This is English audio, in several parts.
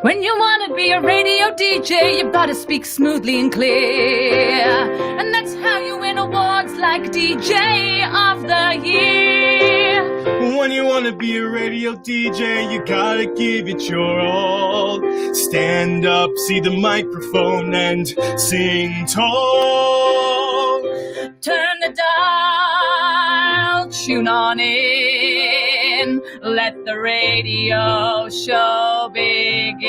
When you want to be a radio DJ, you've got to speak smoothly and clear. And that's how you win awards like DJ of the Year. When you want to be a radio DJ, you got to give it your all. Stand up, see the microphone, and sing tall. Turn the dial, tune on in. Let the radio show begin.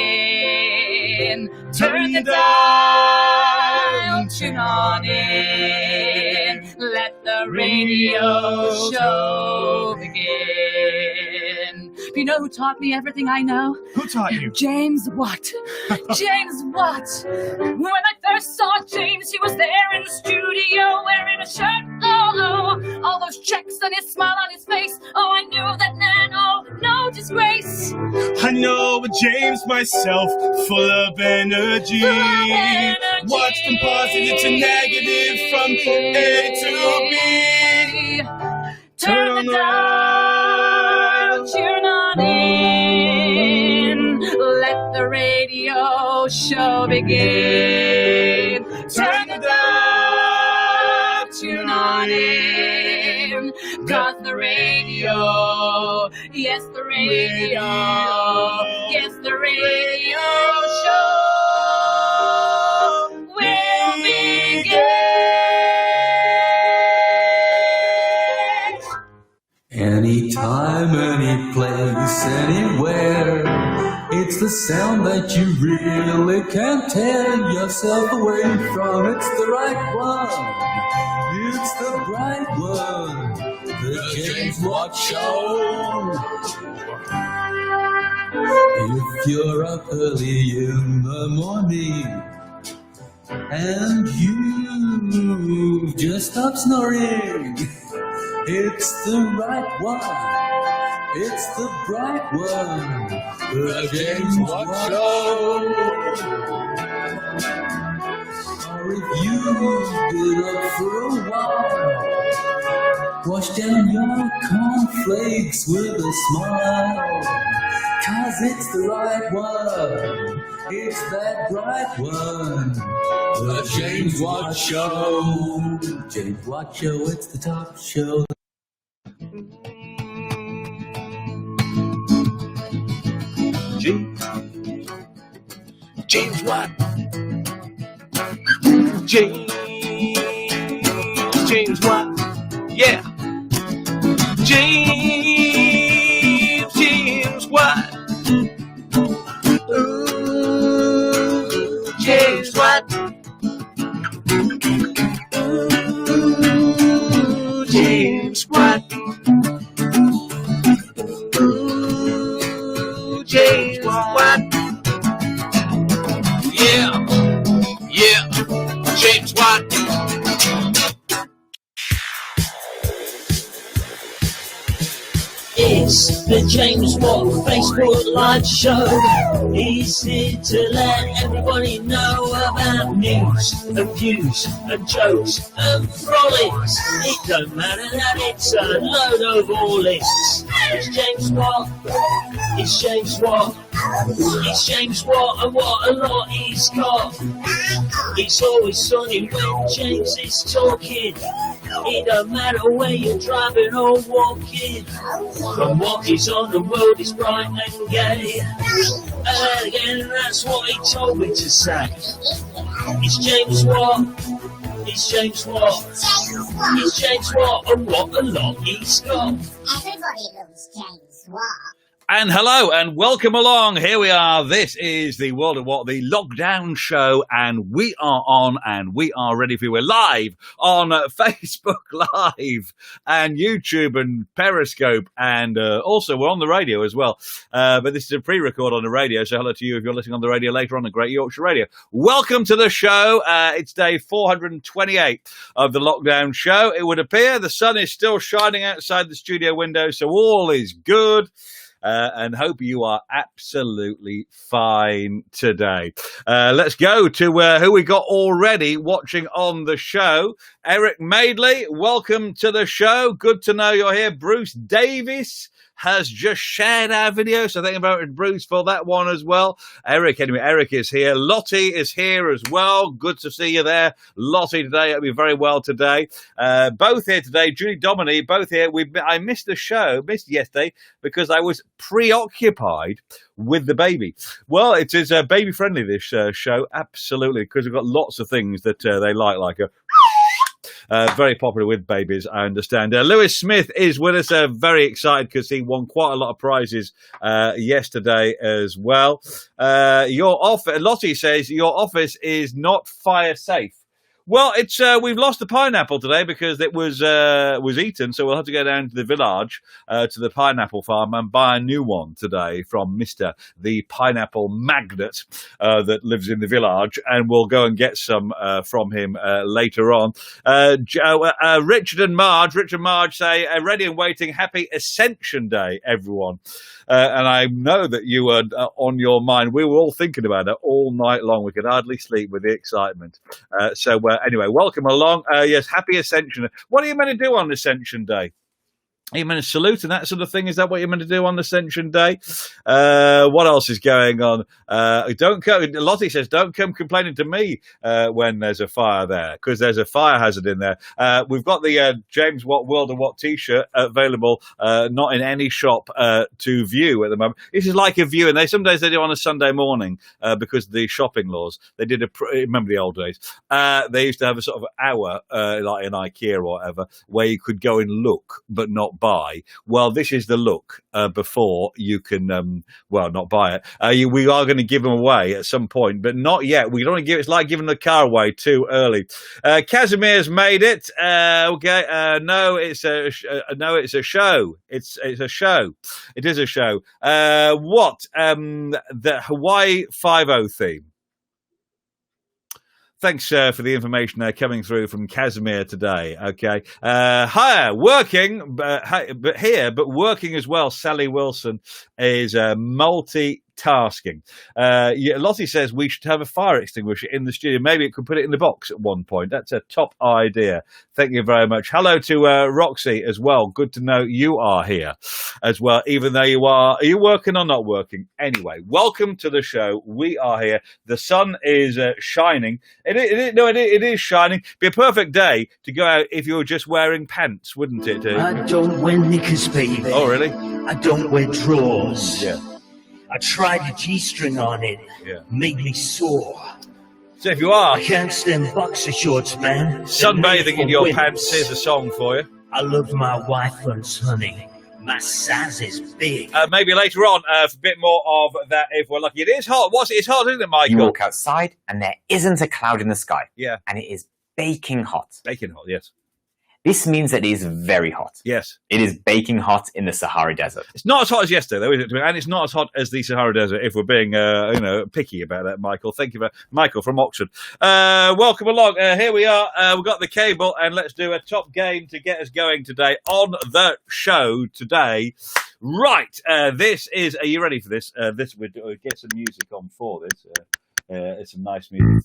Turn the dial, tune on in. Let the radio show begin. Do you know who taught me everything I know? Who taught you? James Watt. James Watt. When I first saw James, he was there in the studio wearing a shirt low. All those checks and his smile on his face. Oh, I knew that man, oh, no disgrace. I know a James myself, full of energy. Watch from positive to negative, from A to B. Turn the dial, tune on in. Let the radio show begin. Turn the dial, tune on in. 'Cause the radio, yes, the radio, yes, the radio show will begin. Anytime, any place, anywhere, it's the sound that you really can't tear yourself away from. It's the right one, it's the bright one, the James Watt Show. If you're up early in the morning and you've just stopped snoring, it's the right one, it's the bright one, the James Watt Show. Or if you've been up for a while, wash down your cornflakes with a smile, 'cause it's the right one, it's that bright one, the James Watt Show. James Watt Show, it's the top show. James Watt. James Watt. Yeah. James Watt. Ooh, James Watt. Ooh, James Watt. Ooh, James Watt. Yeah, James Watt. It's the James Watt Facebook Live Show. He's here to let everybody know about news and views and jokes and frolics. It don't matter that it's a load of all lists. It's James Watt. It's James Watt. It's James Watt, and what a lot he's got. It's always sunny when James is talking. It don't matter where you're driving or walking. From what is on the road is bright and gay. And again, that's what he told me to say. It's James Watt. It's James Watt. It's James Watt, and what a lot he's got. Everybody loves James Watt. And hello and welcome along. Here we are. This is the World of What, the lockdown show, and we are on and we are ready for you. We're live on Facebook Live and YouTube and Periscope, and also we're on the radio as well. But this is a pre-record on the radio, so hello to you if you're listening on the radio later on the Great Yorkshire Radio. Welcome to the show. It's day 428 of the lockdown show. It would appear the sun is still shining outside the studio window, so all is good. And hope you are absolutely fine today. Let's go to who we got already watching on the show. Eric Madeley, welcome to the show. Good to know you're here. Bruce Davis, has just shared our video, so thank you very much, Bruce, for that one as well. Eric is here. Lottie is here as well. Good to see you there, Lottie. Today, it'll be very well today. Both here today. Julie, Dominey, both here. I missed yesterday because I was preoccupied with the baby. Well, it is baby friendly, this show, absolutely, because we've got lots of things that they like very popular with babies, I understand. Lewis Smith is with us, very excited because he won quite a lot of prizes yesterday as well. Lottie says your office is not fire safe. Well, it's we've lost the pineapple today because it was eaten, so we'll have to go down to the village, to the pineapple farm, and buy a new one today from Mr. the Pineapple Magnet that lives in the village, and we'll go and get some from him later on. Richard and Marge say, ready and waiting, happy Ascension Day, everyone. And I know that you were on your mind. We were all thinking about it all night long. We could hardly sleep with the excitement. Anyway, welcome along. Yes, happy Ascension. What are you meant to do on Ascension Day? Are you meant to salute and that sort of thing? Is that what you're meant to do on Ascension Day? What else is going on? Don't come. Lottie says, don't come complaining to me when there's a fire there, because there's a fire hazard in there. We've got the James Watt World of Watt T-shirt available, not in any shop to view at the moment. This is like a view, and sometimes they do on a Sunday morning because of the shopping laws. They did remember the old days. They used to have a sort of hour, like in IKEA or whatever, where you could go and look, but not buy. Well, this is the look before you can not buy it. We are going to give them away at some point, but not yet. We don't want to give. It's like giving the car away too early. Casimir's made it. Okay. No, it's a show. It's a show. It is a show. The Hawaii 5-0 theme. Thanks for the information coming through from Casimir today. Okay. Working, but working as well. Sally Wilson is multitasking. Lottie says we should have a fire extinguisher in the studio. Maybe it could put it in the box at one point. That's a top idea. Thank you very much. Hello to Roxy as well. Good to know you are here as well, even though are you working or not working? Anyway, welcome to the show. We are here. The sun is shining. It is shining. Be a perfect day to go out if you were just wearing pants, wouldn't it? I don't wear knickers, baby. Oh, really? I don't wear drawers. Yeah. I tried a G-string on it. Yeah. Made me sore. So if you are I can't stand boxer shorts, man. sunbathing in your pants, here's a song for you. I love my wife once, honey. My size is big. Maybe later on, a bit more of that if we're lucky. It is hot. It's hot, isn't it, Michael? You walk outside and there isn't a cloud in the sky. Yeah. And it is baking hot. Baking hot, yes. This means that it is very hot. Yes. It is baking hot in the Sahara Desert. It's not as hot as yesterday, though, is it? And it's not as hot as the Sahara Desert, if we're being, picky about that, Michael. Thank you, Michael from Oxford. Welcome along. Here we are. We've got the cable, and let's do a top game to get us going today on the show today. Right. This is. Are you ready for this? We'll get some music on for this. It's some nice music.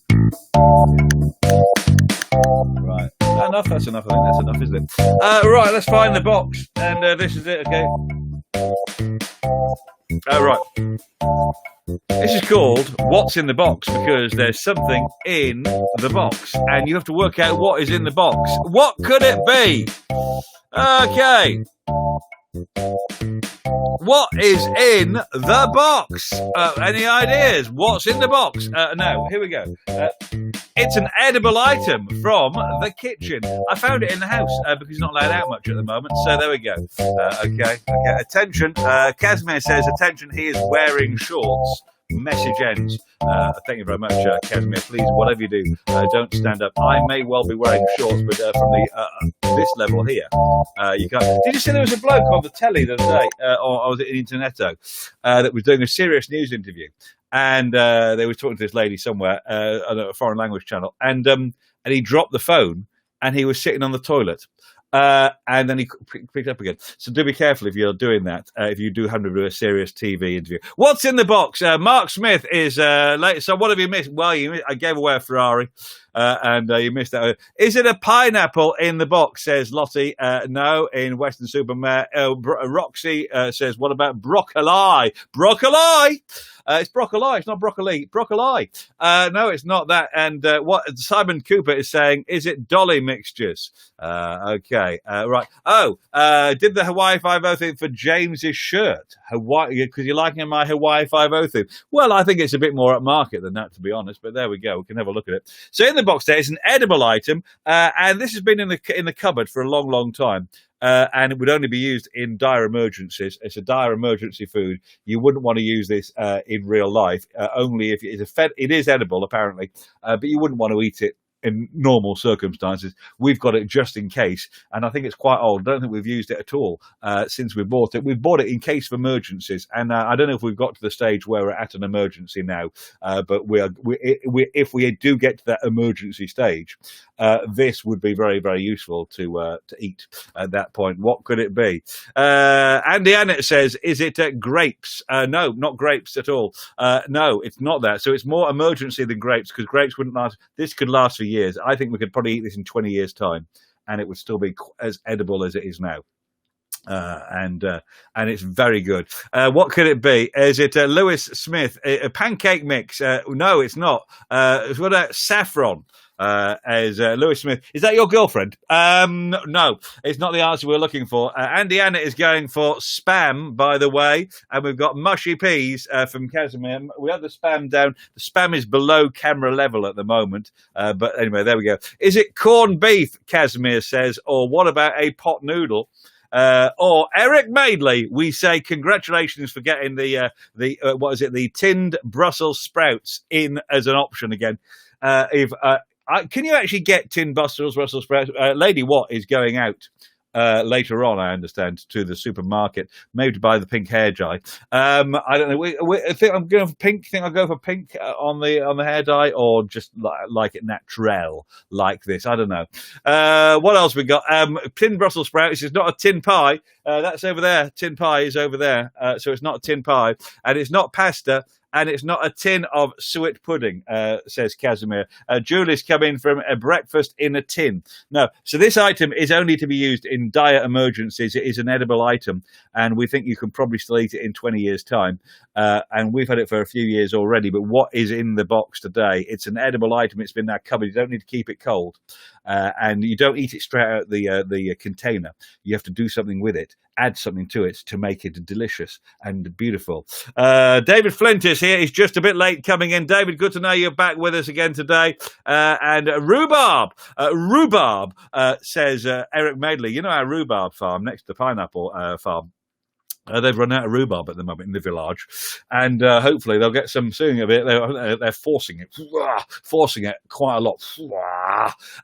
Right. Enough. That's enough. I think that's enough, isn't it? Right. Let's find the box, and this is it. Okay. Right. This is called What's in the Box because there's something in the box, and you have to work out what is in the box. What could it be? Okay. What is in the box? Any ideas? What's in the box? No, here we go. It's an edible item from the kitchen. I found it in the house because it's not allowed out much at the moment. So there we go. Okay. Attention. Casimir says, attention, he is wearing shorts. Message ends. Thank you very much, Casimir. Please, whatever you do, don't stand up. I may well be wearing shorts, but from this level here, you can't. Did you see there was a bloke on the telly the other day, or was it in Interneto, that was doing a serious news interview, and they were talking to this lady somewhere on a foreign language channel, and he dropped the phone, and he was sitting on the toilet. And then he picked it up again. So do be careful if you're doing that, if you do have to do a serious TV interview. What's in the box? Mark Smith is late. So what have you missed? Well, I gave away a Ferrari. and you missed that. Is it a pineapple in the box, says Lottie. No, in Western Supermare. Roxy says, what about broccoli? Broccoli! It's broccoli. It's not broccoli. Broccoli. No, it's not that. And what Simon Cooper is saying, is it dolly mixtures? Okay. Right. Oh, did the Hawaii 5-0 thing for James's shirt. Hawaii, because you're liking my Hawaii 5-0 thing. Well, I think it's a bit more upmarket than that, to be honest. But there we go. We can have a look at it. So in the box there is an edible item, and this has been in the cupboard for a long, long time. And it would only be used in dire emergencies. It's a dire emergency food. You wouldn't want to use this in real life, only if it is edible, apparently, but you wouldn't want to eat it in normal circumstances. We've got it just in case, and I think it's quite old. I don't think we've used it at all since we bought it. We've bought it in case of emergencies, and I don't know if we've got to the stage where we're at an emergency now, but if we do get to that emergency stage, this would be very, very useful to eat at that point. What could it be? Andy Annett says, is it grapes? No, not grapes at all. No, it's not that. So it's more emergency than grapes, because grapes wouldn't last. This could last for years. I think we could probably eat this in 20 years' time, and it would still be as edible as it is now. And it's very good. What could it be? Is it Lewis Smith? A pancake mix? No, it's not. What about saffron? As Lewis Smith. Is that your girlfriend? No, it's not the answer we're looking for. Andy Annett is going for spam, by the way, and we've got mushy peas from Casimir. We have the spam down. The spam is below camera level at the moment, but anyway, there we go. Is it corned beef? Casimir says, or what about a pot noodle? Or Eric Madeley, we say congratulations for getting the tinned Brussels sprouts in as an option again. Can you actually get tinned Brussels sprouts? Lady Watt is going out later on, I understand, to the supermarket, maybe to buy the pink hair dye. I don't know. I think I'm going for pink. Think I'll go for pink on the hair dye, or just like it natural like this. I don't know. What else we got? Tinned Brussels sprouts is not a tin pie. That's over there. Tin pie is over there. So it's not a tin pie, and it's not pasta. And it's not a tin of suet pudding, says Casimir. Julie's come in from a breakfast in a tin. No, so this item is only to be used in dire emergencies. It is an edible item, and we think you can probably still eat it in 20 years' time. And we've had it for a few years already, but what is in the box today? It's an edible item. It's been in our cupboard. You don't need to keep it cold. And you don't eat it straight out the container. You have to do something with it, add something to it to make it delicious and beautiful. David Flint is here. He's just a bit late coming in. David, good to know you're back with us again today. And rhubarb says Eric Madeley. You know our rhubarb farm next to the pineapple farm? They've run out of rhubarb at the moment in the village, and hopefully they'll get some soon of it. They're forcing it quite a lot,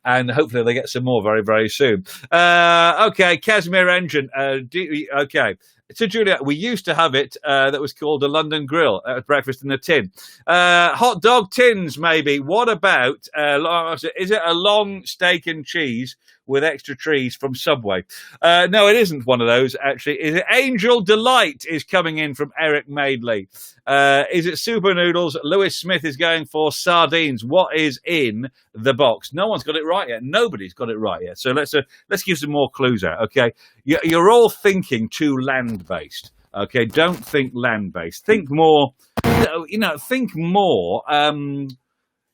and hopefully they get some more very, very soon. Okay, Casimir Engine. Okay. So, Julia, we used to have it that was called a London Grill. That was breakfast in a tin. Hot dog tins, maybe. What about, is it a long steak and cheese with extra cheese from Subway? No, it isn't one of those, actually. Is it Angel Delight is coming in from Eric Madeley? Is it Super Noodles? Lewis Smith is going for sardines. What is in the box? No one's got it right yet. Nobody's got it right yet. So let's give some more clues out, okay? You're all thinking too land-based, okay? Don't think land-based. Think more, think more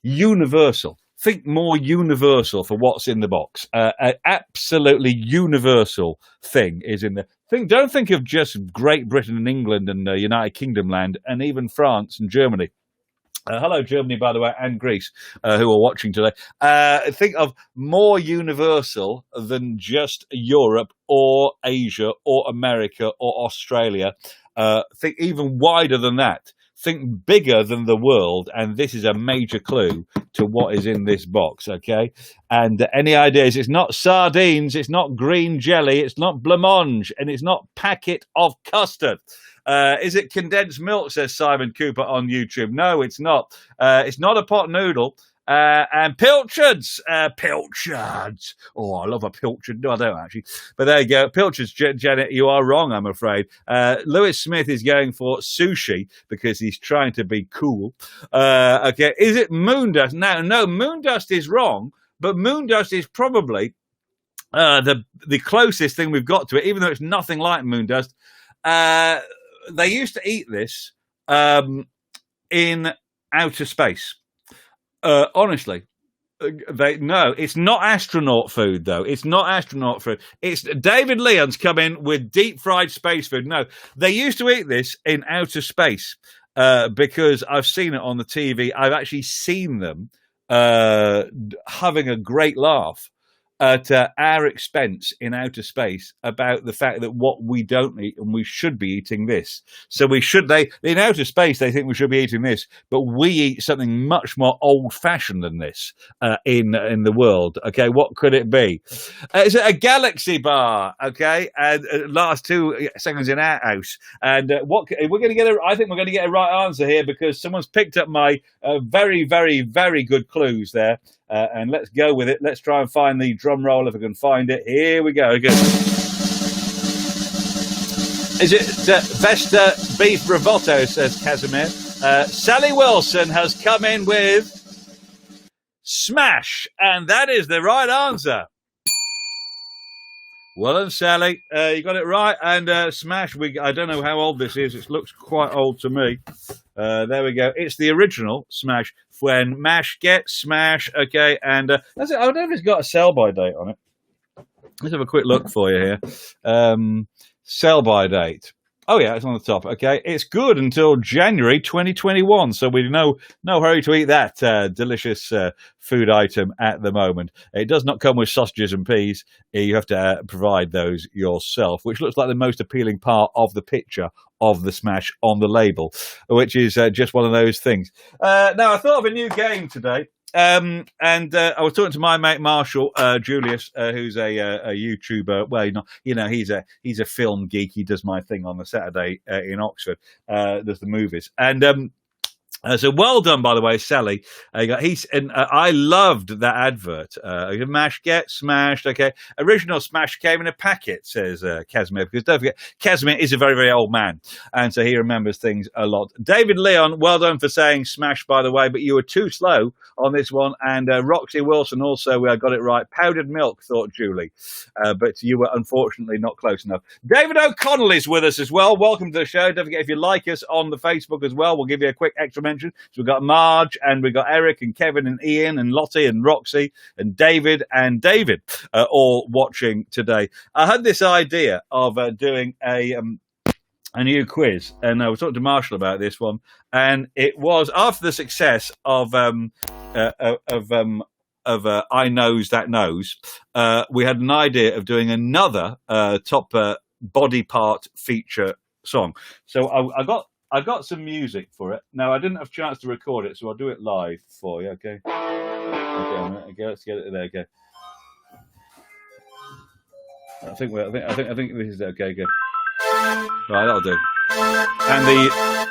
universal. Think more universal for what's in the box. An absolutely universal thing is in there. Don't think of just Great Britain and England and United Kingdom land, and even France and Germany. Hello, Germany, by the way, and Greece, who are watching today. Think of more universal than just Europe or Asia or America or Australia. Think even wider than that. Think bigger than the world, and this is a major clue to what is in this box, okay? And any ideas? It's not sardines, it's not green jelly, it's not blancmange, and it's not packet of custard. Is it condensed milk, says Simon Cooper on YouTube? No, it's not. It's not a pot noodle. And pilchards. Pilchards. Oh, I love a pilchard. No, I don't actually. But there you go. Pilchards, Janet, you are wrong, I'm afraid. Lewis Smith is going for sushi because he's trying to be cool. Okay, is it moondust? No, moondust is wrong, but moondust is probably the closest thing we've got to it, even though it's nothing like moondust. They used to eat this in outer space. Honestly. It's not astronaut food, though. It's not astronaut food. It's David Leon's come in with deep fried space food. No, they used to eat this in outer space because I've seen it on the TV. I've actually seen them having a great laugh at our expense in outer space about the fact that what we don't eat and we should be eating this. So in outer space they think we should be eating this, but we eat something much more old-fashioned than this in the world. Okay, what could it be? It's a galaxy bar. Okay, and last 2 seconds in our house. And what we're going to get? I think we're going to get a right answer here because someone's picked up my very, very, very good clues there. And let's go with it. Let's try and find the drum roll if I can find it. Here we go. Good. Is it Vesta Beef Bravotto, says Casimir. Sally Wilson has come in with Smash, and that is the right answer. Well done, Sally. You got it right. And Smash, I don't know how old this is. It looks quite old to me. There we go. It's the original Smash. When mash gets smash. Okay, and that's it. I don't know if it's got a sell-by date on it. Let's have a quick look for you here. Sell-by date. Oh, yeah, it's on the top. Okay, it's good until January 2021. So we no hurry to eat that delicious food item at the moment. It does not come with sausages and peas. You have to provide those yourself, which looks like the most appealing part of the picture of the Smash on the label, which is just one of those things. Now, I thought of a new game today. And I was talking to my mate Marshall Julius, who's a YouTuber. Well, he's a film geek. He does my thing on the Saturday in Oxford. Does the movies, and so well done, by the way, Sally. I loved that advert. Mash get smashed. Okay, original Smash came in a packet, says Casimir. Because don't forget, Casimir is a very, very old man, and so he remembers things a lot. David Leon, well done for saying Smash, by the way, but you were too slow on this one. And Roxy Wilson also got it right. Powdered milk, thought Julie, but you were unfortunately not close enough. David O'Connell is with us as well. Welcome to the show. Don't forget, if you like us on the Facebook as well, we'll give you a quick extra mention. So we've got Marge, and we've got Eric and Kevin and Ian and Lottie and Roxy and David all watching today. I had this idea of doing a new quiz, and I was talking to Marshall about this one, and it was after the success of I Knows That Knows, we had an idea of doing another top body part feature song. So I got some music for it. Now, I didn't have a chance to record it, so I'll do it live for you, okay? Okay, let's get it there, okay. I think this is okay, good. Right, that'll do. And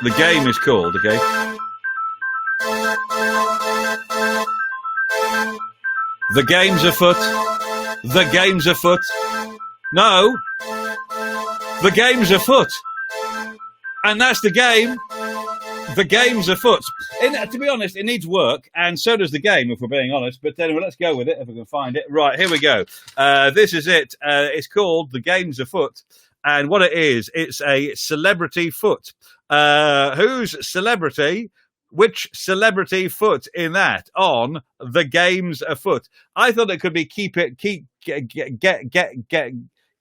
the game is called, okay? The game's afoot. The game's afoot. No. The game's afoot. And that's the game. The game's afoot. To be honest, it needs work, and so does the game, if we're being honest. But anyway, let's go with it, if we can find it. Right, here we go. This is it. It's called The Game's Afoot. And what it is, it's a celebrity foot. Whose celebrity? Which celebrity foot in that on The Game's Afoot? I thought it could be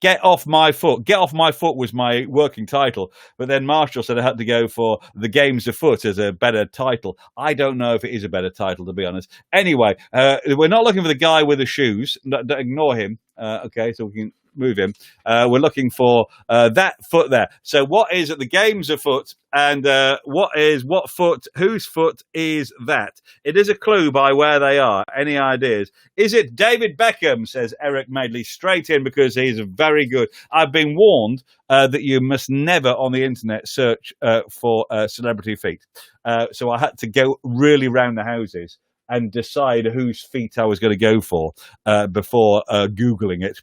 Get Off My Foot. Get Off My Foot was my working title. But then Marshall said I had to go for The Game's Afoot as a better title. I don't know if it is a better title, to be honest. Anyway, we're not looking for the guy with the shoes. Don't ignore him. Okay, so we can move him. We're looking for that foot there. So what is The Game's Afoot? And what foot, whose foot is that? It is a clue by where they are. Any ideas? Is it David Beckham, says Eric Madeley, straight in because he's very good. I've been warned that you must never on the internet search for celebrity feet. So I had to go really round the houses and decide whose feet I was going to go for before Googling it.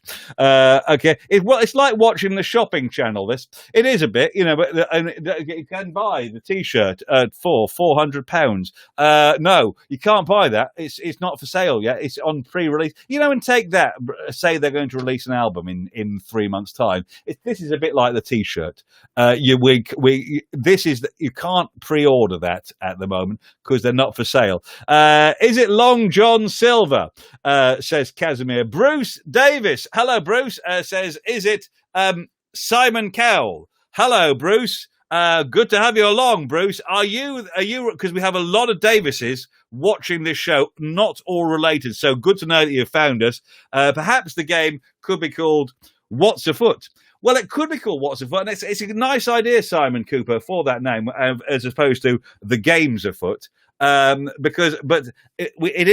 Okay, it's like watching the shopping channel. It is a bit, but you can buy the T-shirt for £400. No, you can't buy that. It's not for sale yet. It's on pre-release. And take that. Say they're going to release an album in 3 months' time. This is a bit like the T-shirt. You can't pre-order that at the moment because they're not for sale. Is it Long John Silver? Says Casimir. Bruce Davis. Hello, Bruce. Says, is it Simon Cowell? Hello, Bruce. Good to have you along, Bruce. Are you? Because we have a lot of Davises watching this show, not all related. So good to know that you found us. Perhaps the game could be called What's Afoot. Well, it could be called What's Afoot, and it's a nice idea, Simon Cooper, for that name, as opposed to The Game's Afoot. But it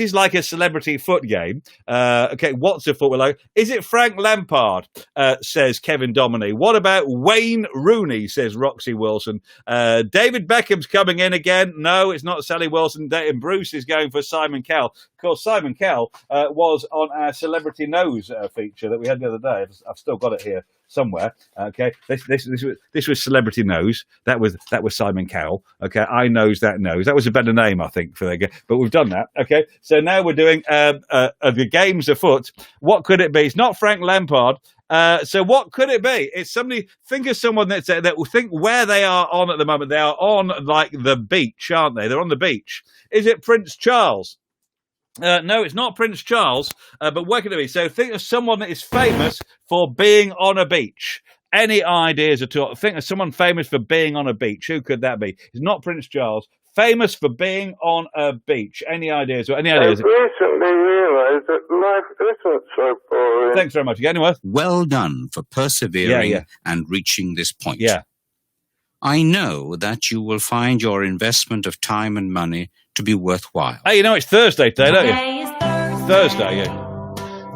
is like a celebrity foot game. Okay, what's a foot? We're like, is it Frank Lampard? Says Kevin Dominey. What about Wayne Rooney? Says Roxy Wilson. David Beckham's coming in again. No, it's not Sally Wilson. Bruce is going for Simon Cowell. Of course, Simon Cowell was on our Celebrity Nose feature that we had the other day. I've still got it here somewhere. Okay, this was Celebrity Nose. That was Simon Cowell. Okay, I knows that nose. That was a better name, I think, for the game. But we've done that. Okay, so now we're doing the games afoot. What could it be? It's not Frank Lampard. So what could it be? It's somebody. Think of someone that will think where they are on at the moment. They are on like the beach, aren't they? They're on the beach. Is it Prince Charles? No, it's not Prince Charles, but where could it be? So think of someone that is famous for being on a beach. Any ideas at all? Think of someone famous for being on a beach. Who could that be? It's not Prince Charles. Famous for being on a beach. Any ideas? Any ideas? I've recently realised that life isn't so boring. Thanks very much again. Anyway. Well done for persevering and reaching this point. Yeah. I know that you will find your investment of time and money to be worthwhile. Hey, it's Thursday today, don't you? Today is Thursday. Thursday, yeah.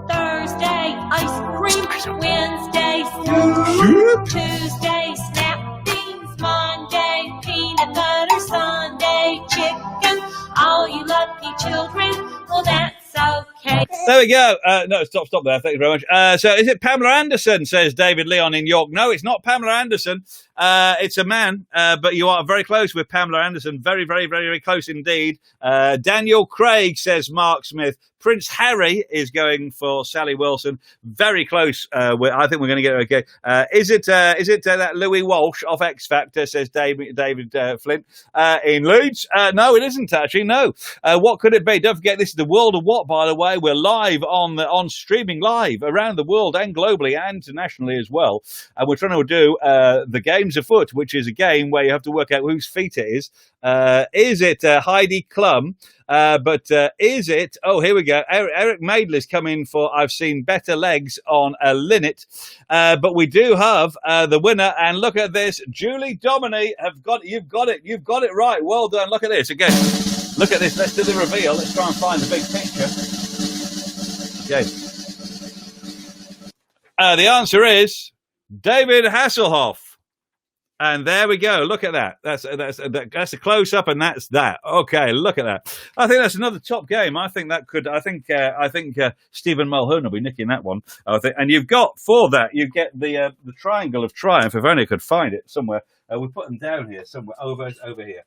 Thursday, ice cream. Wednesday, soup. Tuesday, snap beans. Monday, peanut butter. Sunday, chicken. All you lucky children, well, that's okay. There we go. No, stop there. Thank you very much. So is it Pamela Anderson, says David Leon in York. No, it's not Pamela Anderson. It's a man, but you are very close with Pamela Anderson. Very, very, very, very close indeed. Daniel Craig, says Mark Smith. Prince Harry is going for Sally Wilson. Very close. I think we're going to get okay. Is it that Louis Walsh of X Factor, says David Flint in Leeds? No, it isn't actually. No. What could it be? Don't forget, this is the World of What, by the way. We're live on streaming live around the world and globally and internationally as well. And we're trying to do the Games Afoot, which is a game where you have to work out whose feet it is. Is it Heidi Klum? But is it? Oh, here we go. Eric Madeley's coming for I've Seen Better Legs on a Linnet. But we do have the winner. And look at this. Julie Dominey, you've got it right. Well done. Look at this. Again, look at this. Let's do the reveal. Let's try and find the big picture. Okay. The answer is David Hasselhoff. And there we go. Look at that. That's a close up, and that's that. Okay, look at that. I think that's another top game. I think Stephen Mulhern will be nicking that one. And you've got for that. You get the Triangle of Triumph. If only I could find it somewhere. We put them down here somewhere over here.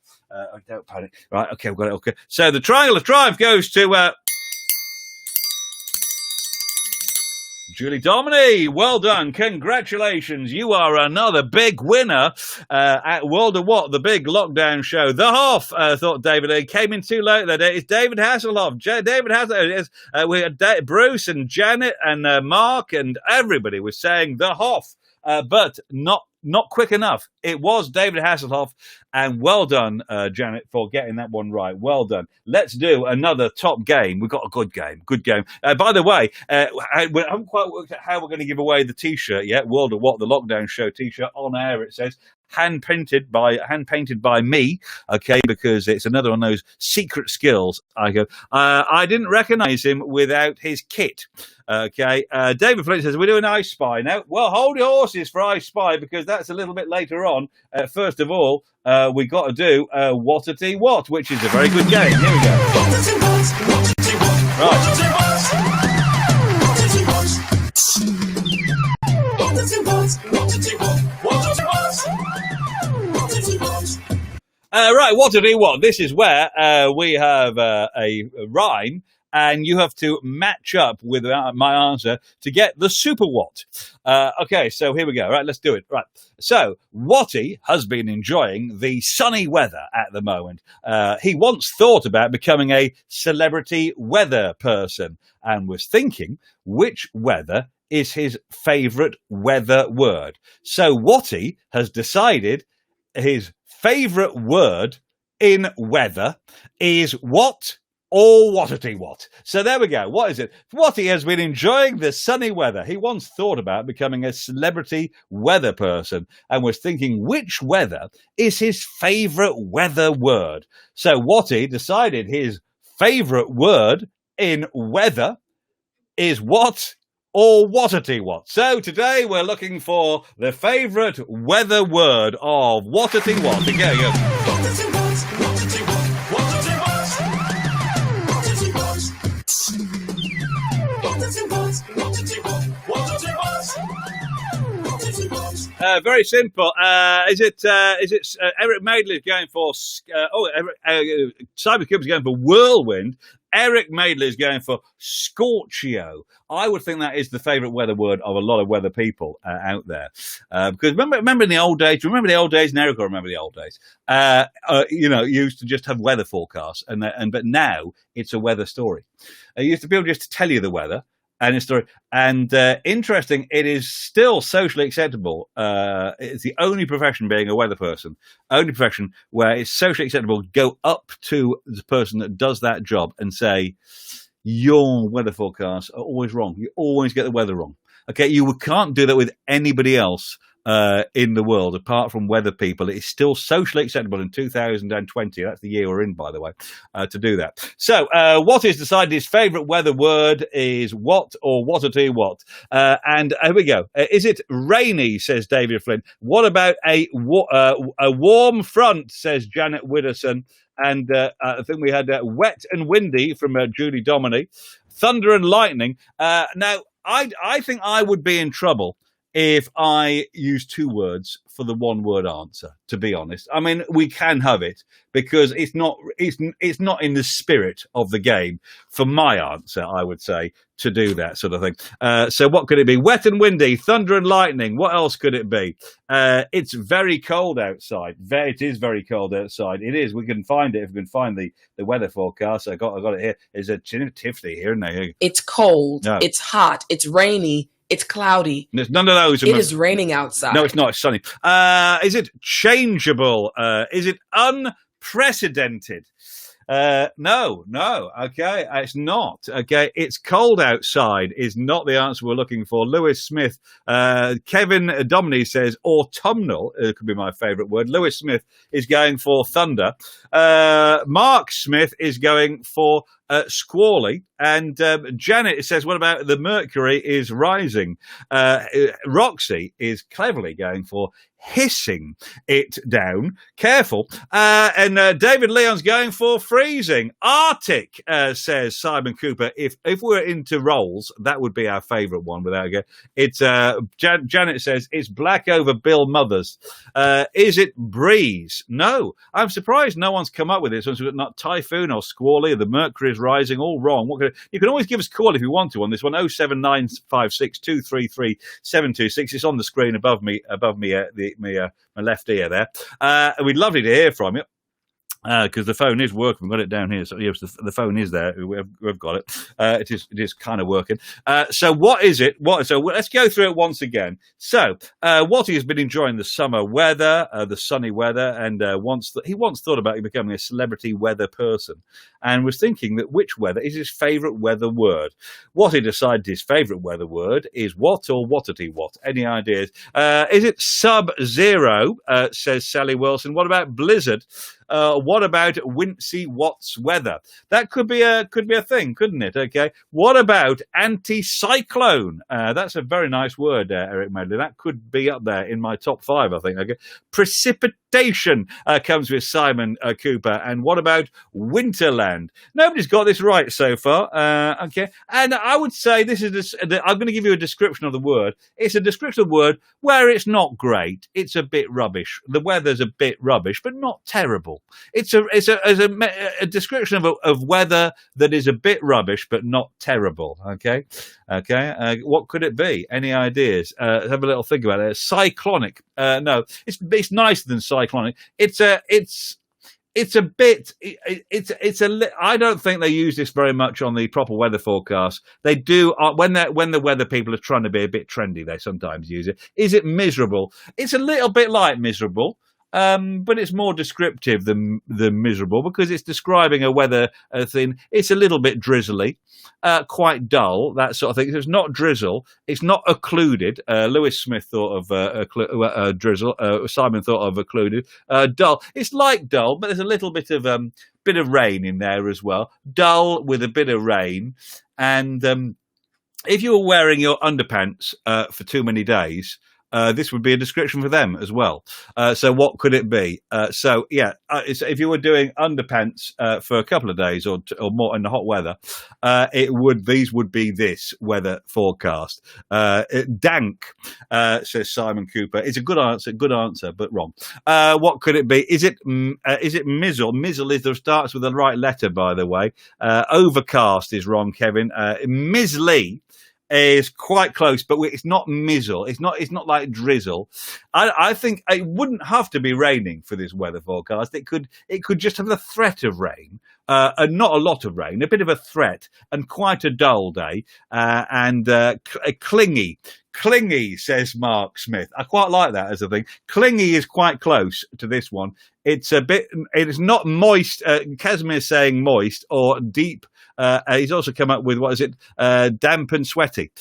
Don't panic. Right. Okay, we've got it. Okay. So the Triangle of Triumph goes to. Julie Dominey, well done. Congratulations. You are another big winner at World of What, the big lockdown show. The Hoff, thought David. He came in too late that day. It's David Hasselhoff. David Hasselhoff. We had Bruce and Janet and Mark and everybody was saying The Hoff, but not quick enough. It was David Hasselhoff, and well done, Janet, for getting that one right. Well done. Let's do another top game. We've got a good game. By the way, I haven't quite worked out how we're going to give away the T-shirt yet. World of What, the Lockdown Show T-shirt on air, it says. hand painted by me. Okay, because it's another one of those secret skills. I go. I didn't recognise him without his kit. Okay, David Flint says, we're doing I Spy now. Well, hold your horses for I Spy, because that's a little bit later on. First of all, we got to do What-a-T What, which is a very good game. Here we go. Right, What-a-T What. This is where we have a rhyme, and you have to match up with my answer to get the super what. Okay, so here we go. Right, let's do it. Right. So, Watty has been enjoying the sunny weather at the moment. He once thought about becoming a celebrity weather person and was thinking which weather is his favourite weather word. So, Watty has decided his favourite word in weather is what? Or What-a-T What. So there we go. What is it? Watty has been enjoying the sunny weather. He once thought about becoming a celebrity weather person and was thinking which weather is his favourite weather word. So Watty decided his favourite word in weather is what? Or What-a-T What. So today we're looking for the favourite weather word of What-a-T What. Here we go. Very simple. Is it Eric Madeley going for? Simon Cooper's going for whirlwind. Eric Madeley is going for scorchio. I would think that is the favourite weather word of a lot of weather people out there. Because remember in the old days. Remember the old days? And Eric will remember the old days. You used to just have weather forecasts, but now it's a weather story. You used to be able just to tell you the weather. And a story, and interesting. It is still socially acceptable. It's the only profession, being a weather person, only profession where it's socially acceptable to go up to the person that does that job and say, "Your weather forecasts are always wrong. You always get the weather wrong." Okay, you can't do that with anybody else in the world apart from weather people. It is still socially acceptable in 2020. That's the year we're in, by the way, to do that. So, what is decided his favourite weather word is what or What-a-T What. And here we go. Is it rainy, says David Flynn. What about a warm front, says Janet Widdowson. And I think we had wet and windy from Julie Dominey. Thunder and lightning. Now, I think I would be in trouble if I use two words for the one word answer, to be honest. I mean, we can have it because it's not in the spirit of the game for my answer, I would say, to do that sort of thing. So what could it be? Wet and windy, thunder and lightning. What else could it be? It's very cold outside. It is very cold outside. It is. We can find it if we can find the weather forecast. I got it here. There's a Tiffany here, isn't there? It's cold. No. It's hot. It's rainy. It's cloudy. There's none of those. It is raining outside. No, it's not. It's sunny. Is it changeable? Is it unprecedented? No. Okay, it's not. Okay, it's cold outside is not the answer we're looking for. Lewis Smith, Kevin Dominey says autumnal. It could be my favourite word. Lewis Smith is going for thunder. Mark Smith is going for squally. And Janet says, what about the mercury is rising? Roxy is cleverly going for hissing it down. Careful. And David Leon's going for freezing. Arctic, says Simon Cooper. If we're into rolls, that would be our favourite one without a go. It's Janet says it's black over Bill Mothers. Is it breeze? No. I'm surprised no one's come up with this. We've got not typhoon or squally. The mercury is rising. All wrong. You can always give us a call if you want to on this one. 07956 233 726. It's on the screen above me, my left ear there. We'd love to hear from you. because the phone is working. We've got it down here. So yes, the phone is there. We've got it. It is kind of working. So what is it? So let's go through it once again. So Watty has been enjoying the summer weather, the sunny weather, and he once thought about becoming a celebrity weather person, and was thinking that which weather is his favourite weather word. Watty decided his favourite weather word is what or whatity what. Any ideas? Is it sub-zero? Says Sally Wilson. What about blizzard? What about Wincy Watts weather? That could be a thing, couldn't it? Okay. What about anticyclone? That's a very nice word, Eric Madeley. That could be up there in my top 5, I think. Okay. Precipitation comes with Simon Cooper. And what about Winterland? Nobody's got this right so far. Okay. And I would say I'm going to give you a description of the word. It's a description of the word where it's not great. It's a bit rubbish. The weather's a bit rubbish, but not terrible. It's a description of weather that is a bit rubbish but not terrible. Okay. What could it be? Any ideas? Have a little think about it. Cyclonic. No, it's nicer than cyclonic. I don't think they use this very much on the proper weather forecast. They do when the weather people are trying to be a bit trendy. They sometimes use it. Is it miserable? It's a little bit like miserable. But it's more descriptive than miserable because it's describing a weather thing. It's a little bit drizzly, quite dull, that sort of thing. It's not drizzle. It's not occluded. Lewis Smith thought of drizzle. Simon thought of occluded. Dull. It's like dull, but there's a little bit of rain in there as well. Dull with a bit of rain. And if you were wearing your underpants for too many days, this would be a description for them as well. So what could it be? If you were doing underpants for a couple of days or more in the hot weather, these would be this weather forecast. Dank, says Simon Cooper. It's a good answer, but wrong. What could it be? Is it mizzle? Mizzle is starts with the right letter, by the way. Overcast is wrong, Kevin. Mizzly is quite close, but it's not mizzle. It's not like drizzle. I think it wouldn't have to be raining for this weather forecast. It could just have the threat of rain, and not a lot of rain, a bit of a threat, and quite a dull day, and clingy. Clingy, says Mark Smith. I quite like that as a thing. Clingy is quite close to this one. It's not moist. Casimir's saying moist or deep. He's also come up with, damp and sweaty,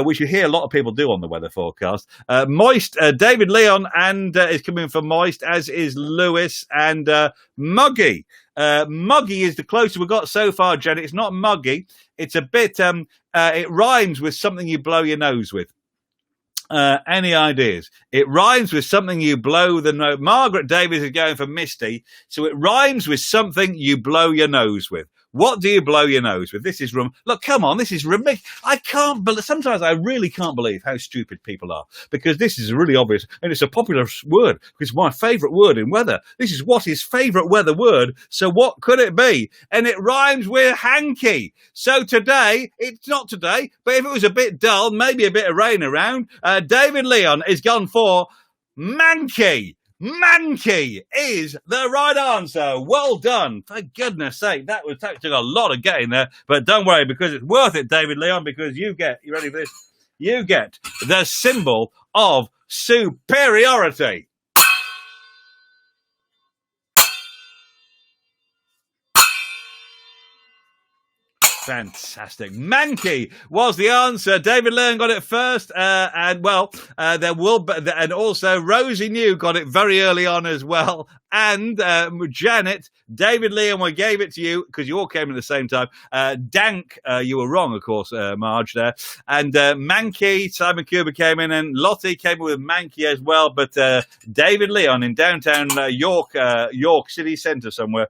which you hear a lot of people do on the weather forecast. Moist, David Leon is coming for moist, as is Lewis, and muggy. Muggy is the closest we've got so far, Jen. It's not muggy. It's a bit, it rhymes with something you blow your nose with. Any ideas? It rhymes with something you blow the nose. Margaret David is going for Misty, so it rhymes with something you blow your nose with. What do you blow your nose with? This is Look, come on, this is I can't believe. Sometimes I really can't believe how stupid people are, because this is really obvious and it's a popular word. It's my favourite word in weather. This is what his favourite weather word. So what could it be? And it rhymes with hanky. So today, it's not today, but if it was a bit dull, maybe a bit of rain around, David Leon has gone for manky. Mankey is the right answer. Well done. For goodness sake, that took a lot of getting there. But don't worry, because it's worth it, David Leon, because you ready for this? You get the symbol of superiority. Fantastic. Mankey was the answer. David Leon got it first, and also Rosie New got it very early on as well. And Janet, David Leon, we gave it to you because you all came at the same time. Dank, you were wrong, of course, Marge there. And Mankey, Simon Cooper came in, and Lottie came in with Mankey as well. But David Leon in downtown York City Centre somewhere,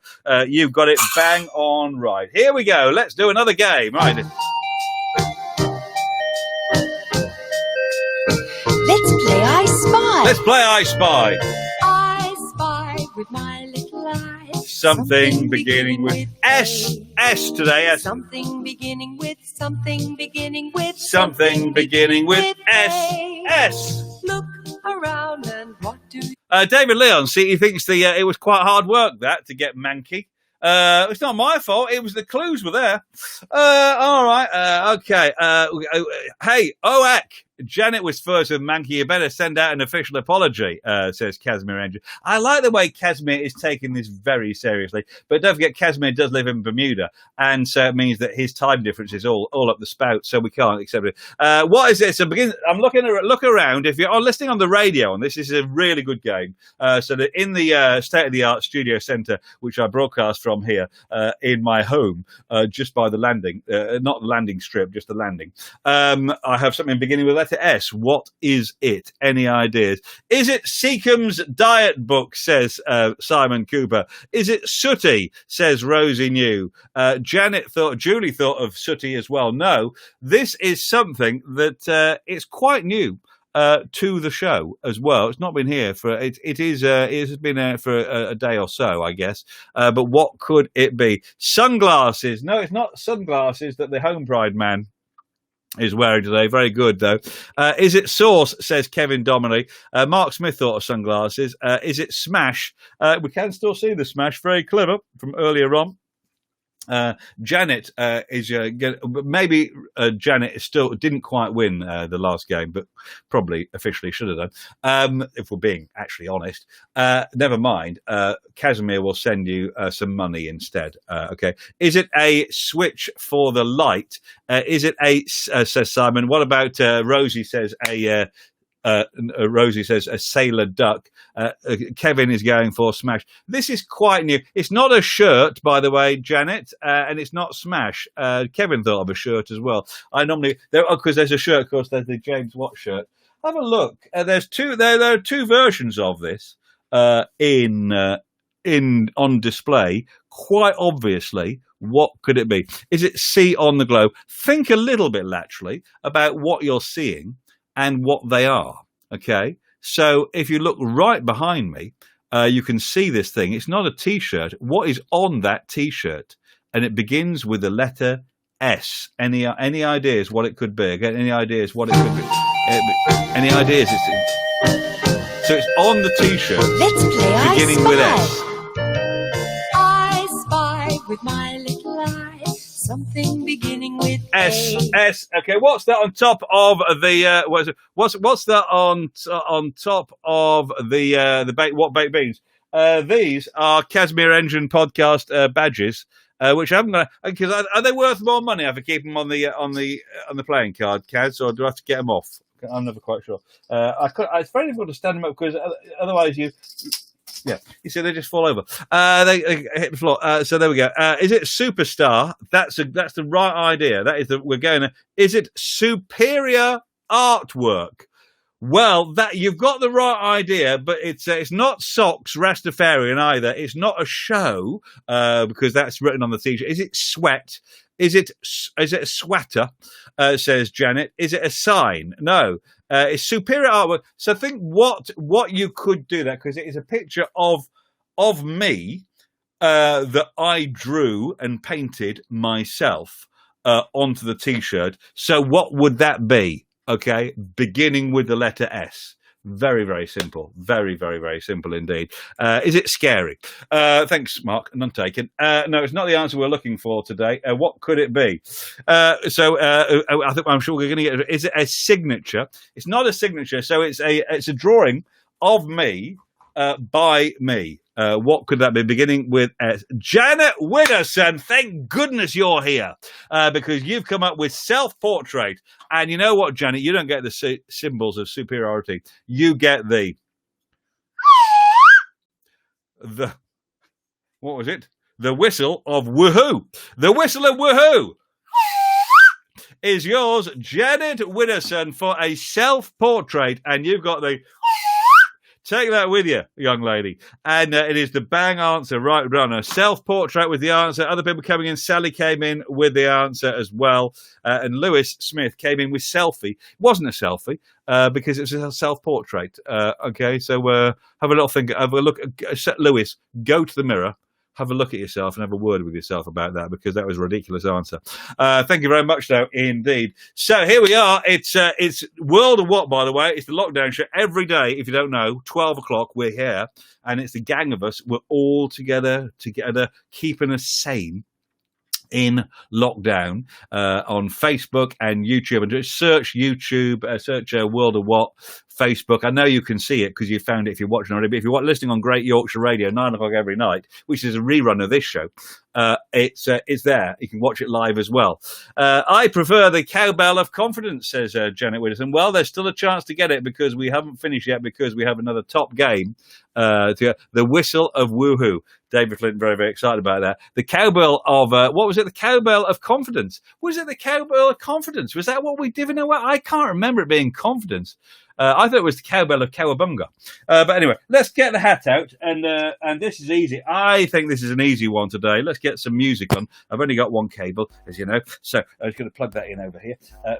you've got it bang on right. Here we go. Let's do another game. Right. Let's play I Spy. Let's play I Spy. I spy with my little eyes. Something beginning with S. S today. S. Something beginning with something beginning with something beginning with S. S. Look around and what do you... David Leon, see, he thinks it was quite hard work that to get manky. It's not my fault. It was the clues were there. All right. Okay. Hey, OAC. Janet was first with Manky. You better send out an official apology, says Casimir Engine. I like the way Casimir is taking this very seriously. But don't forget, Casimir does live in Bermuda. And so it means that his time difference is all up the spout. So we can't accept it. What is it? So I'm look around. If you're listening on the radio, and this is a really good game. So that in the state-of-the-art studio centre, which I broadcast from here in my home, just by the landing, not the landing strip, just the landing. I have something beginning with letter S. What is it? Any ideas? Is it Seacombe's diet book, says Simon Cooper. Is it Sooty, says Rosie New. Julie thought of Sooty as well. No, this is something that it's quite new to the show as well. It's not been here for it has been for a day or so, I guess. But what could it be? Sunglasses. No, it's not sunglasses that the Home Pride man is wearing today. Very good, though. Is it Sauce, says Kevin Dominey. Mark Smith thought of sunglasses. Is it Smash? We can still see the Smash. Very clever from earlier on. Janet is maybe Janet still didn't quite win the last game, but probably officially should have done. If we're being actually honest, never mind. Casimir will send you some money instead. Okay. Is it a switch for the light? Is it says Simon? What about Rosie says Rosie says a sailor duck. Kevin is going for Smash. This is quite new. It's not a shirt, by the way, Janet, and it's not Smash. Kevin thought of a shirt as well. I normally because there's a shirt, of course. There's the James Watt shirt. Have a look. There's two. There are two versions of this on display. Quite obviously. What could it be? Is it C on the globe? Think a little bit laterally about what you're seeing and what they are, okay? So if you look right behind me, you can see this thing. It's not a T-shirt. What is on that T-shirt? And it begins with the letter S. Any ideas what it could be? Again, any ideas what it could be? Any ideas? So it's on the T-shirt. Let's play beginning with S. I spy with my little eye. Something beginning with S. A. S. Okay, what's that on top of the? What's that on top of the baked beans? These are Casimir Engine podcast badges, which I'm gonna. Because are they worth more money if I keep them on the playing card, Kaz, or do I have to get them off? I'm never quite sure. It's very difficult to stand them up because otherwise you. Yeah, you see, they just fall over. They hit the floor. So there we go. Is it Superstar? That's the right idea. That is we're going. Is it Superior Artwork? Well, that you've got the right idea, but it's not Socks Rastafarian either. It's not a show because that's written on the T-shirt. Is it Sweat? Is it a sweater? Says Janet. Is it a sign? No. It's Superior Artwork. So think what you could do that because it is a picture of me that I drew and painted myself onto the T-shirt. So what would that be? Okay, beginning with the letter S. Very, very simple. Very, very, very simple indeed. Is it scary? Thanks, Mark. None taken. No, it's not the answer we're looking for today. What could it be? I'm sure we're going to get. Is it a signature? It's not a signature. So it's a drawing of me by me. What could that be? Beginning with S. Janet Widdowson, thank goodness you're here because you've come up with self-portrait. And you know what, Janet? You don't get the symbols of superiority. You get the what was it? The whistle of woohoo. The whistle of woohoo is yours, Janet Widdowson, for a self-portrait. And you've got the... Take that with you, young lady. And it is the bang answer, right runner. Self-portrait with the answer. Other people coming in. Sally came in with the answer as well. And Lewis Smith came in with selfie. It wasn't a selfie because it was a self-portrait. Okay, so have a little think. Have a look. Lewis, go to the mirror. have a look at yourself and have a word with yourself about that, because that was a ridiculous answer. Thank you very much, though, indeed. So here we are. It's World of What, by the way. It's the lockdown show every day. If you don't know, 12 o'clock, we're here, and it's the gang of us. We're all together, keeping us sane in lockdown on Facebook and YouTube. And just search YouTube, search World of What, Facebook. I know you can see it because you found it if you're watching already. But if you're listening on Great Yorkshire Radio, 9 o'clock every night, which is a rerun of this show, it's there. You can watch it live as well. I prefer the cowbell of confidence, says Janet Widdowson. Well, there's still a chance to get it because we haven't finished yet, because we have another top game. The whistle of woohoo. David Flint, very, very excited about that. The cowbell of, what was it? The cowbell of confidence. Was it the cowbell of confidence? Was that what we did? I can't remember it being confidence. I thought it was the cowbell of cowabunga. But anyway, let's get the hat out. And this is easy. I think this is an easy one today. Let's get some music on. I've only got one cable, as you know. So I'm just going to plug that in over here.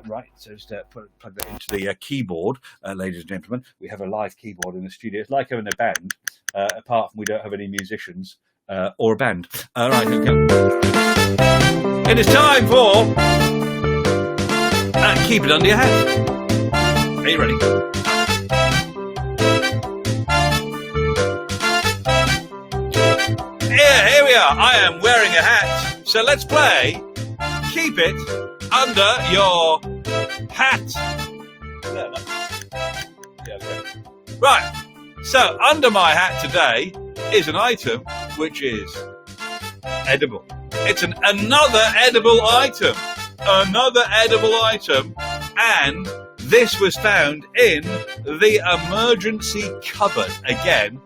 Right, so just plug that into the keyboard, ladies and gentlemen. We have a live keyboard in the studio. It's like having a band, apart from we don't have any musicians or a band. Right, okay. It is time for Keep It Under Your Hat. Are you ready? Here we are. I am wearing a hat. So let's play Keep It Under Your Hat. Right. So under my hat today is an item which is edible. It's another edible item. Another edible item. And this was found in the emergency cupboard. Again,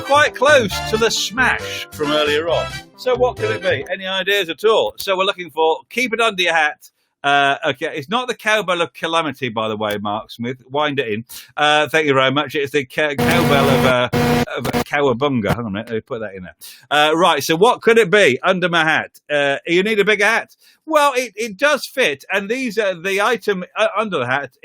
quite close to the smash from earlier on. So what could it be? Any ideas at all? So we're looking for Keep It Under Your Hat. Okay, it's not the cowbell of calamity, by the way, Mark Smith. Wind it in. Thank you very much. It's the cowbell of cowabunga. Hang on a minute, let me put that in there. Right, so what could it be under my hat? You need a bigger hat? Well, it does fit, and these are the item under the hat.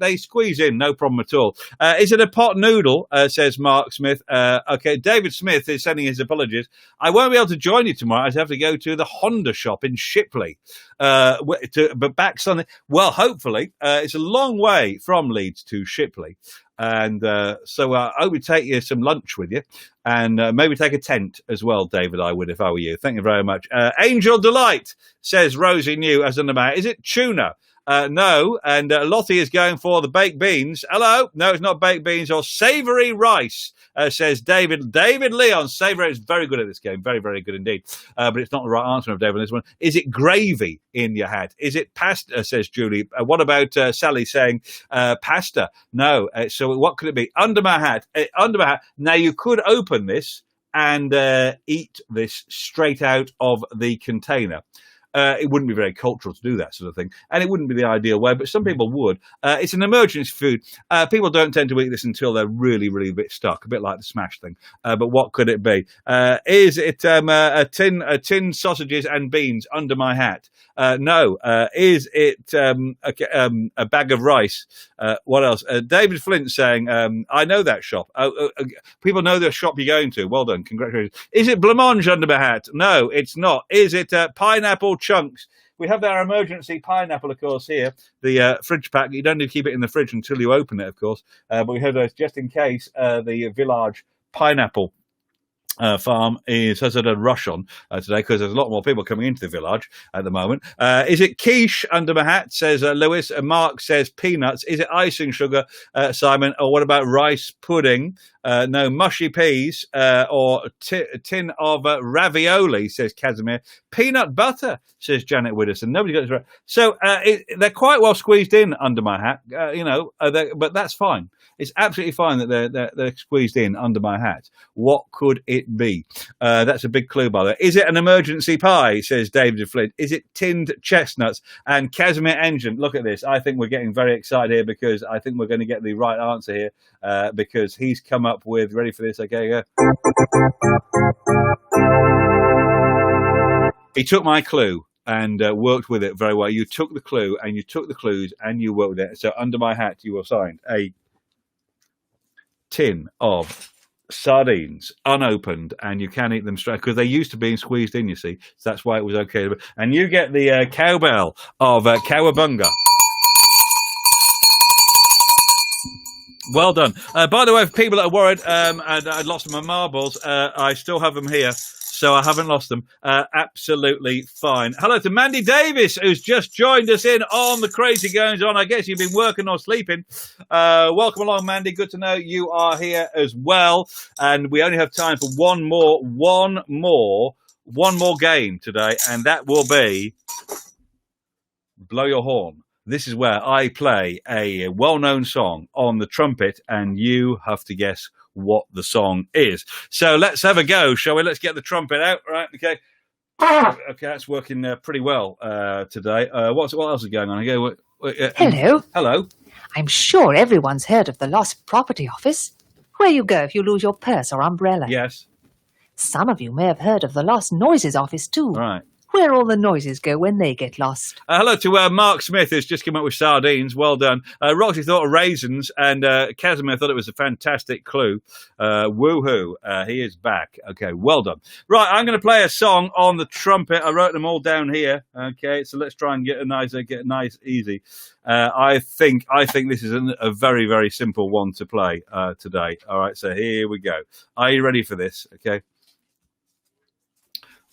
They squeeze in, no problem at all. Is it a pot noodle? Says Mark Smith. Okay, David Smith is sending his apologies. I won't be able to join you tomorrow. I have to go to the Honda shop in Shipley. But back Sunday. Well, hopefully, it's a long way from Leeds to Shipley. And so I would take you some lunch with you, and maybe take a tent as well, David. I would if I were you. Thank you very much. Angel Delight, says Rosie New as under my. Is it tuna? No. And Lottie is going for the baked beans. Hello. No, it's not baked beans or savoury rice, says David. David Leon. Savoury is very good at this game. Very, very good indeed. But it's not the right answer of David on this one. Is it gravy in your hat? Is it pasta, says Julie. What about Sally saying pasta? No. So what could it be? Under my hat. Under my hat. Now, you could open this and eat this straight out of the container. It wouldn't be very cultural to do that sort of thing, and it wouldn't be the ideal way, but some people would. It's an emergency food. People don't tend to eat this until they're really, really a bit stuck, a bit like the smash thing. But what could it be? Is it a tin sausages and beans under my hat? No. Is it a bag of rice? What else? David Flint saying, I know that shop. People know the shop you're going to. Well done. Congratulations. Is it blancmange under my hat? No, it's not. Is it pineapple chunks? We have our emergency pineapple, of course, here. The fridge pack. You don't need to keep it in the fridge until you open it, of course. But we have those just in case. The Village pineapple farm has had a rush on today because there's a lot more people coming into the village at the moment. Is it quiche under my hat, says Lewis. Mark says peanuts. Is it icing sugar, Simon? Or what about rice pudding? No, mushy peas or a tin of ravioli, says Casimir. Peanut butter, says Janet Widdowson. Nobody got this right. So they're quite well squeezed in under my hat, but that's fine. It's absolutely fine that they're squeezed in under my hat. What could it be? That's a big clue, by the way. Is it an emergency pie, says David Flint. Is it tinned chestnuts? And Casimir Engine, look at this. I think we're getting very excited here because I think we're going to get the right answer here because he's come up with, ready for this? Okay, go. He took my clue and worked with it very well. You took the clue and you took the clues and you worked with it. So under my hat, you were signed a tin of sardines unopened, and you can eat them straight because they used to being squeezed in, you see. So that's why it was okay. And you get the cowbell of Cowabunga. Well done. By the way, for people that are worried and I lost my marbles, I still have them here, so I haven't lost them. Absolutely fine. Hello to Mandy Davis, who's just joined us in on the Crazy Goings On. I guess you've been working or sleeping. Welcome along, Mandy. Good to know you are here as well. And we only have time for one more game today, and that will be Blow Your Horn. This is where I play a well-known song on the trumpet, and you have to guess what the song is. So let's have a go, shall we? Let's get the trumpet out. Right, okay. Okay, that's working pretty well today. What else is going on? Hello. Hello. I'm sure everyone's heard of the Lost Property Office, where you go if you lose your purse or umbrella. Yes. Some of you may have heard of the Lost Noises Office too. Right. Where all the noises go when they get lost. Hello to Mark Smith, who's just come up with sardines. Well done. Roxy thought of raisins, and Casimir thought it was a fantastic clue. Woohoo. He is back. Okay, well done. Right, I'm going to play a song on the trumpet. I wrote them all down here. Okay, so let's try and get a nice, easy. I think this is a very, very simple one to play today. All right, so here we go. Are you ready for this? Okay.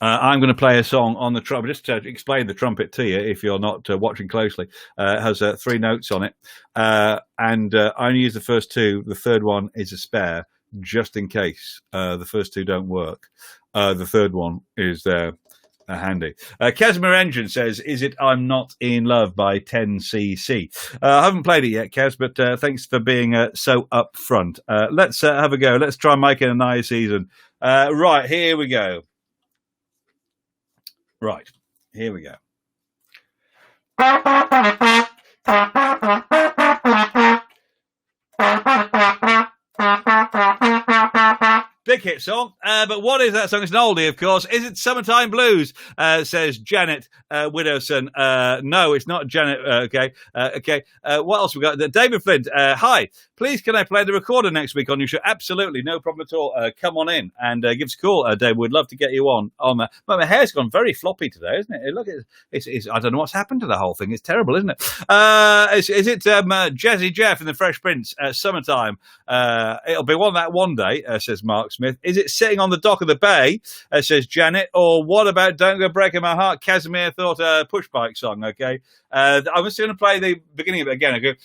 I'm going to play a song on the trumpet, just to explain the trumpet to you if you're not watching closely. It has 3 notes on it, and I only use the first 2. The third one is a spare, just in case the first 2 don't work. The third one is handy. Casimir Engine says, "Is it I'm Not in Love" by 10cc. I haven't played it yet, Kaz, but thanks for being so upfront. Let's have a go. Let's try making a nice season. Right, here we go. Right, here we go. Big hit song, but what is that song? It's an oldie, of course. Is it Summertime Blues? Says Janet Widowson. No, it's not Janet. Okay. What else we got? David Flint. Hi. Please, can I play the recorder next week on your show? Absolutely, no problem at all. Come on in and give us a call, Dave. We'd love to get you on. But my hair's gone very floppy today, isn't it? Look, it's I don't know what's happened to the whole thing. It's terrible, isn't it? Is it Jazzy Jeff in the Fresh Prince? Summertime. It'll be one day, says Mark Smith. Is it Sitting on the Dock of the Bay? Says Janet. Or what about Don't Go Breaking My Heart? Casimir thought a push bike song. Okay. I was going to play the beginning of it again. Okay.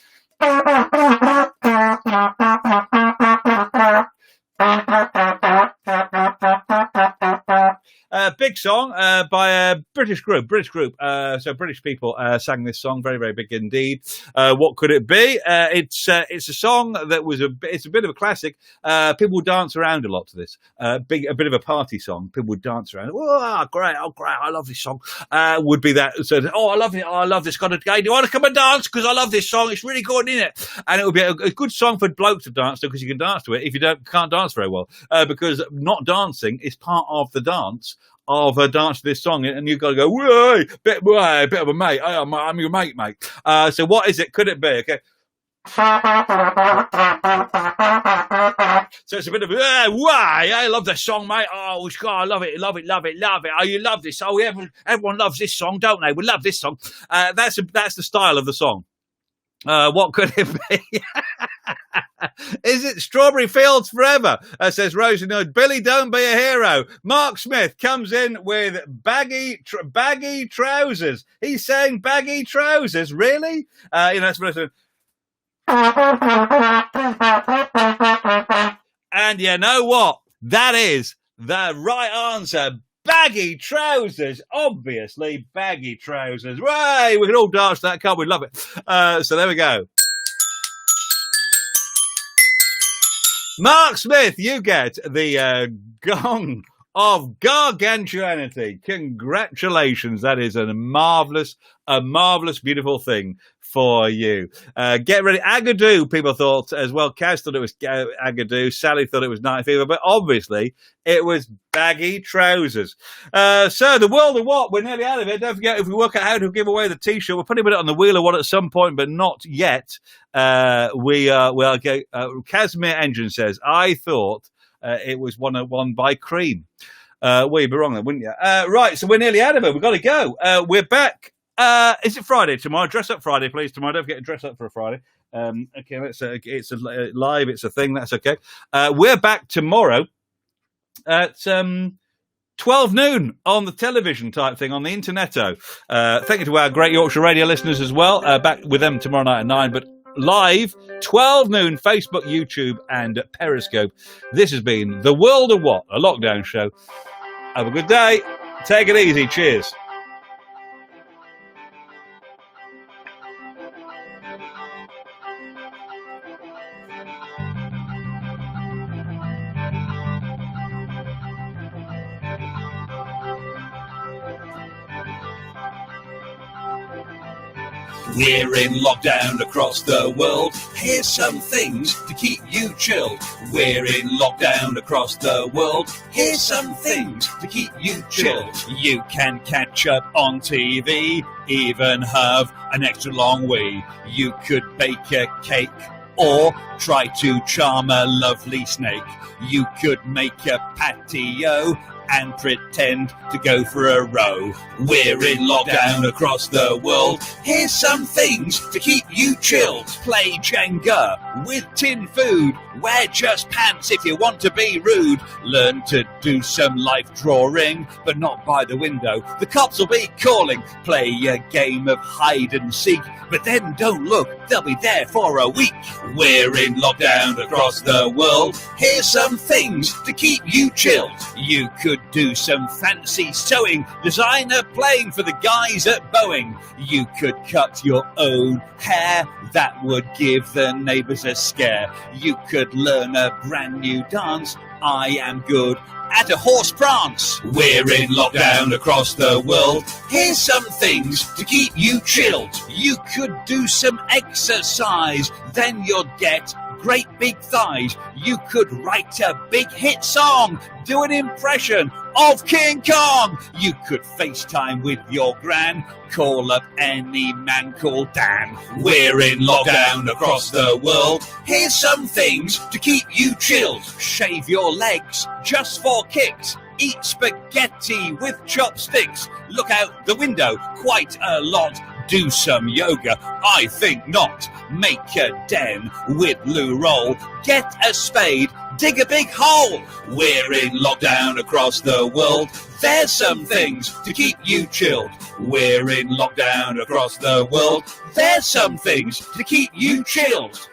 Big song by a British group. So British people sang this song. Very, very big indeed. What could it be? It's a song that was it's a bit of a classic. People would dance around a lot to this. A bit of a party song. People would dance around. Oh, great! I love this song. Would be that. So, I love it. I love this kind of game. Do you want to come and dance? Because I love this song. It's really good, isn't it? And it would be a good song for blokes to dance to, because you can dance to it if you can't dance very well. Because not dancing is part of the dance. Of a dance to this song, and you've got to go, whoa, bit of a mate. I'm your mate. So what is it? Could it be? Okay. So it's a bit of why I love this song, mate. Oh God, I love it. Oh, you love this. Oh, everyone loves this song, don't they? We love this song. That's the style of the song. What could it be? Is it Strawberry Fields Forever? Says Rosie. No, Billy, don't be a hero. Mark Smith comes in with baggy trousers. He's saying baggy trousers. Really? That's what I said. And you know what? That is the right answer. Baggy trousers, obviously baggy trousers. Right, we can all dance to that, can't we? Love it. So there we go. Mark Smith, you get the gong of gargantuanity. Congratulations. That is a marvellous, beautiful thing for you. Get ready. Agadoo, people thought as well. Kaz thought it was Agadoo. Sally thought it was Night Fever. But obviously, it was baggy trousers. So the world of what? We're nearly out of it. Don't forget, if we work out how to give away the T-shirt, we're putting it on the wheel of what at some point, but not yet. Casimir Engine says, I thought it was won by Cream. Well, you'd be wrong then, wouldn't you? Right, so we're nearly out of it. We've got to go. We're back. Is it Friday tomorrow? Dress up Friday, please. Tomorrow, don't forget to dress up for a Friday. Okay, it's a live. It's a thing. That's okay. We're back tomorrow at 12 noon on the television type thing on the interneto. Thank you to our Great Yorkshire Radio listeners as well. Back with them tomorrow night at 9, but live 12 noon, Facebook, YouTube, and Periscope. This has been The World of What, a lockdown show. Have a good day. Take it easy. Cheers. We're in lockdown across the world. Here's some things to keep you chilled. We're in lockdown across the world. Here's some things to keep you chilled. You can catch up on TV, even have an extra long wee. You could bake a cake or try to charm a lovely snake. You could make a patio and pretend to go for a row. We're in lockdown across the world. Here's some things to keep you chilled. Play Jenga with tin food. Wear just pants if you want to be rude. Learn to do some life drawing, but not by the window. The cops will be calling. Play a game of hide and seek, but then don't look, they'll be there for a week. We're in lockdown across the world. Here's some things to keep you chilled. You could do some fancy sewing, design a plane for the guys at Boeing. You could cut your own hair, that would give the neighbours a scare. You could learn a brand new dance, I am good at a horse prance. We're in lockdown across the world. Here's some things to keep you chilled. You could do some exercise, then you'd get great big thighs. You could write a big hit song, do an impression of King Kong. You could FaceTime with your gran, call up any man called Dan. We're in lockdown across the world. Here's some things to keep you chilled. Shave your legs just for kicks. Eat spaghetti with chopsticks. Look out the window quite a lot. Do some yoga? I think not. Make a den with loo roll. Get a spade. Dig a big hole. We're in lockdown across the world. There's some things to keep you chilled. We're in lockdown across the world. There's some things to keep you chilled.